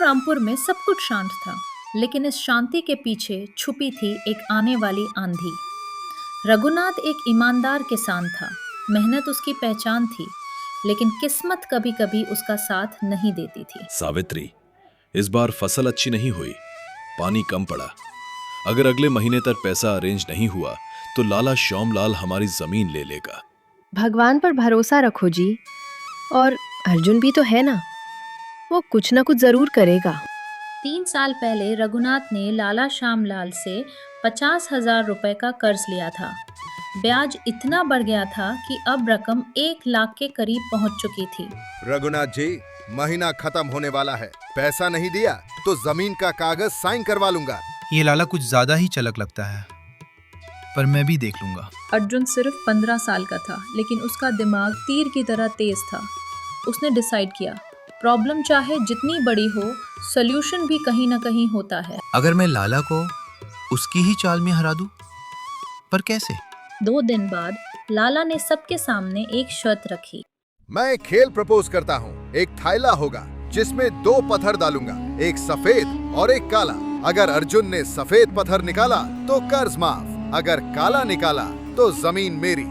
रामपुर में सब कुछ शांत था, लेकिन इस शांति के पीछे छुपी थी एक आने वाली आंधी। रघुनाथ एक ईमानदार किसान था, मेहनत उसकी पहचान थी, लेकिन किस्मत कभी कभी उसका साथ नहीं देती थी। सावित्री, इस बार फसल अच्छी नहीं हुई, पानी कम पड़ा। अगर अगले महीने तक पैसा अरेंज नहीं हुआ तो लाला श्यामलाल हमारी जमीन ले लेगा। भगवान पर भरोसा रखो जी, और अर्जुन भी तो है ना, वो कुछ ना कुछ जरूर करेगा। 3 साल पहले रघुनाथ ने लाला श्यामलाल से 50,000 रुपए का कर्ज लिया था। ब्याज इतना बढ़ गया था कि अब रकम 1 लाख के करीब पहुंच चुकी थी। रघुनाथ जी, महीना खत्म होने वाला है, पैसा नहीं दिया तो जमीन का कागज साइन करवा लूंगा। ये लाला कुछ ज्यादा ही चलक लगता है, पर मैं भी देख लूंगा। अर्जुन सिर्फ 15 साल का था, लेकिन उसका दिमाग तीर की तरह तेज था। उसने डिसाइड किया, प्रॉब्लम चाहे जितनी बड़ी हो, सॉल्यूशन भी कहीं ना कहीं होता है। अगर मैं लाला को उसकी ही चाल में हरा दूं, पर कैसे? 2 दिन बाद लाला ने सबके सामने एक शर्त रखी। मैं एक खेल प्रपोज करता हूँ। एक थैला होगा जिसमें 2 पत्थर डालूंगा, एक सफेद और एक काला। अगर अर्जुन ने सफेद पत्थर निकाला तो कर्ज माफ, अगर काला निकाला तो जमीन मेरी।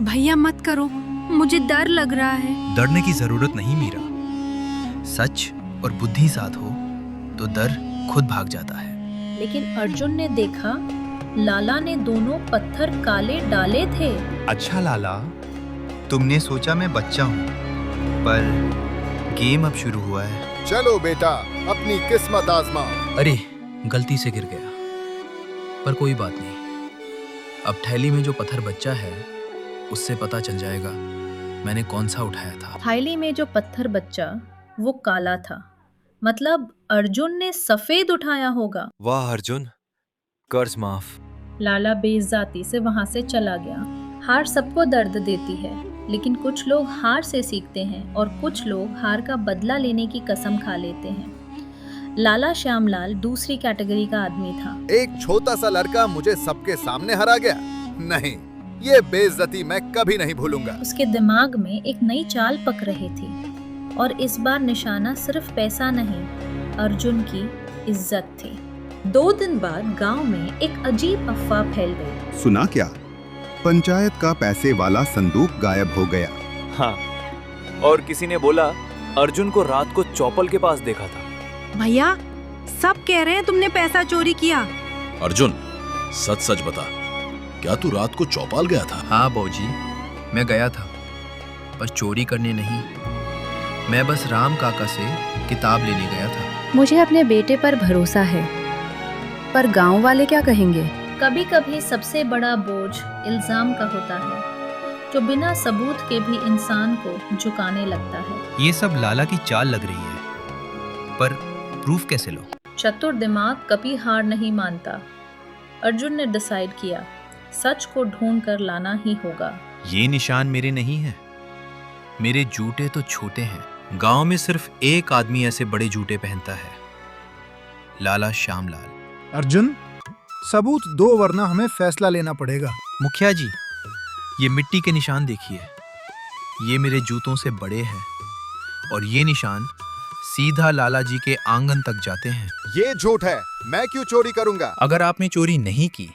भैया मत करो, मुझे डर लग रहा है। डरने की जरूरत नहीं मीरा, सच और बुद्धि साथ हो तो डर खुद भाग जाता है। लेकिन अर्जुन ने देखा, लाला ने दोनों पत्थर काले डाले थे। अच्छा लाला, तुमने सोचा मैं बच्चा हूँ, पर गेम अब शुरू हुआ है। चलो बेटा, अपनी किस्मत आजमाओ। अरे गलती से गिर गया, पर कोई बात नहीं। अब थैली में जो पत्थर बच्चा है उससे पता चल जाएगा मैंने कौन सा उठाया था। थैली में जो पत्थर बच्चा वो काला था, मतलब अर्जुन ने सफेद उठाया होगा। वाह अर्जुन, कर्ज माफ। लाला बेइज्जती से वहां से चला गया। हार सबको दर्द देती है, लेकिन कुछ लोग हार से सीखते हैं और कुछ लोग हार का बदला लेने की कसम खा लेते हैं। लाला श्यामलाल दूसरी कैटेगरी का आदमी था। एक छोटा सा लड़का मुझे सबके सामने हरा गया। नहीं, ये बेइज्जती मैं कभी नहीं भूलूंगा। उसके दिमाग में एक नई चाल पक रही थी, और इस बार निशाना सिर्फ पैसा नहीं, अर्जुन की इज्जत थी। 2 दिन बाद गांव में एक अजीब अफवाह फैल गई। सुना क्या? पंचायत का पैसे वाला संदूक गायब हो गया। हाँ, और किसी ने बोला अर्जुन को रात को चौपल के पास देखा था। भैया, सब कह रहे हैं तुमने पैसा चोरी किया। अर्जुन, सच सच बता, क्या तू रात को चौपाल गया था? हाँ बाबूजी, मैं गया था, पर चोरी करने नहीं। मैं बस राम काका से किताब लेने गया था। मुझे अपने बेटे पर भरोसा है, पर गांव वाले क्या कहेंगे? कभी कभी सबसे बड़ा बोझ इल्जाम का होता है, जो बिना सबूत के भी इंसान को झुकाने लगता है। ये सब लाला की चाल लग रही है, पर प्रूफ कैसे लो? चतुर दिमाग कभी हार नहीं मानता। अर्जुन ने डिसाइड किया, सच को ढूंढ कर लाना ही होगा। ये निशान मेरे नहीं है, मेरे जूते तो छोटे हैं। गांव में सिर्फ एक आदमी ऐसे बड़े जूते पहनता है, लाला श्यामलाल। अर्जुन, सबूत दो, वरना हमें फैसला लेना पड़ेगा। मुखिया जी, ये मिट्टी के निशान देखिए, ये मेरे जूतों से बड़े हैं, और ये निशान सीधा लाला जी के आंगन तक जाते हैं। ये झूठ है, मैं क्यों चोरी करूंगा? अगर आपने चोरी नहीं की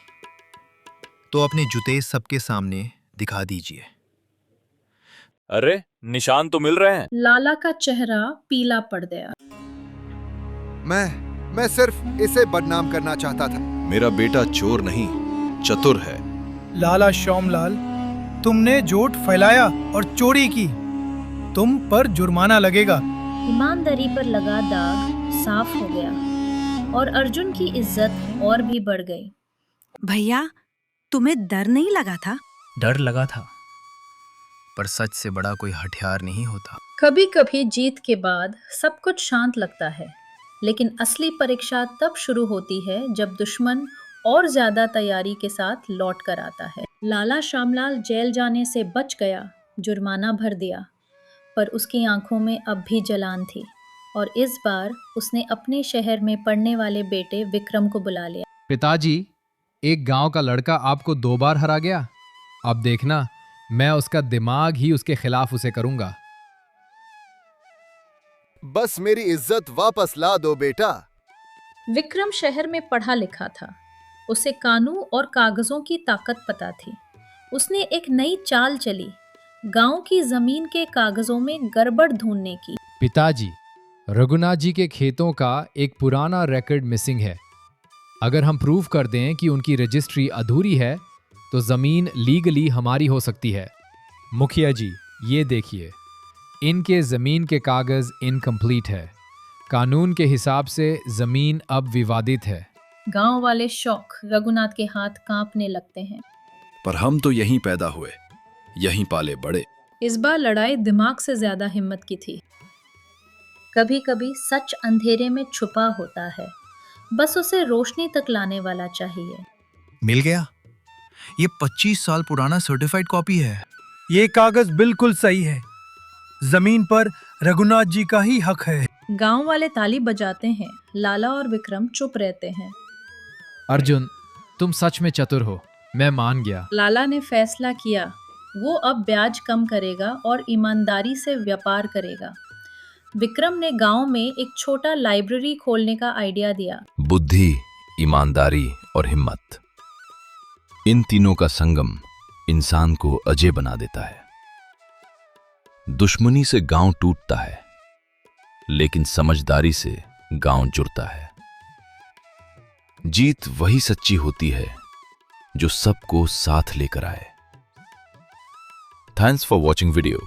तो अपने जूते सबके सामने दिखा दीजिए। अरे निशान तो मिल रहे हैं। लाला का चेहरा पीला पड़ गया। मैं सिर्फ इसे बदनाम करना चाहता था। मेरा बेटा चोर नहीं, चतुर है। लाला श्यामलाल, तुमने झूठ फैलाया और चोरी की, तुम पर जुर्माना लगेगा। ईमानदारी पर लगा दाग साफ हो गया, और अर्जुन की इज्जत और भी बढ़ गई। भैया, तुम्हें डर नहीं लगा था? डर लगा था, पर सच से बड़ा कोई हथियार नहीं होता। कभी कभी जीत के बाद सब कुछ शांत लगता है, लेकिन असली परीक्षा तब शुरू होती है जब दुश्मन और ज्यादा तैयारी के साथ लौट कर आता है। लाला श्यामलाल जेल जाने से बच गया, जुर्माना भर दिया, पर उसकी आंखों में अब भी जलान थी, और इस बार उसने अपने शहर में पढ़ने वाले बेटे विक्रम को बुला लिया। पिताजी, एक गांव का लड़का आपको 2 बार हरा गया, अब देखना मैं उसका दिमाग ही उसके खिलाफ उसे करूंगा। बस मेरी इज्जत वापस ला दो बेटा। विक्रम शहर में पढ़ा लिखा था। उसे कानून और कागजों की ताकत पता थी। उसने एक नई चाल चली, गांव की जमीन के कागजों में गड़बड़ ढूंढने की। पिताजी, रघुनाथ जी के खेतों का एक पुराना रिकॉर्ड मिसिंग है। अगर हम प्रूव कर दें कि उनकी रजिस्ट्री अधूरी है तो जमीन लीगली हमारी हो सकती है। मुखिया जी, ये देखिए, इनके जमीन के कागज इनकम्प्लीट है। कानून के हिसाब से जमीन अब विवादित है। गांव वाले शौक रघुनाथ के हाथ कांपने लगते हैं। पर हम तो यहीं पैदा हुए, यहीं पाले बड़े। इस बार लड़ाई दिमाग से ज्यादा हिम्मत की थी। कभी कभी सच अंधेरे में छुपा होता है, बस उसे रोशनी तक लाने वाला चाहिए। मिल गया। ये 25 साल पुराना सर्टिफाइड कॉपी है। ये कागज बिल्कुल सही है। जमीन पर रघुनाथ जी का ही हक है। गांव वाले ताली बजाते हैं। लाला और विक्रम चुप रहते हैं। अर्जुन, तुम सच में चतुर हो, मैं मान गया। लाला ने फैसला किया। वो अब ब्याज कम करेगा और ईमानदारी से व्यापार करेगा। विक्रम ने गांव में एक छोटा लाइब्रेरी खोलने का आइडिया दिया। बुद्धि, ईमानदारी और हिम्मत, इन तीनों का संगम इंसान को अजय बना देता है। दुश्मनी से गांव टूटता है, लेकिन समझदारी से गांव जुड़ता है। जीत वही सच्ची होती है जो सबको साथ लेकर आए। Thanks for watching video.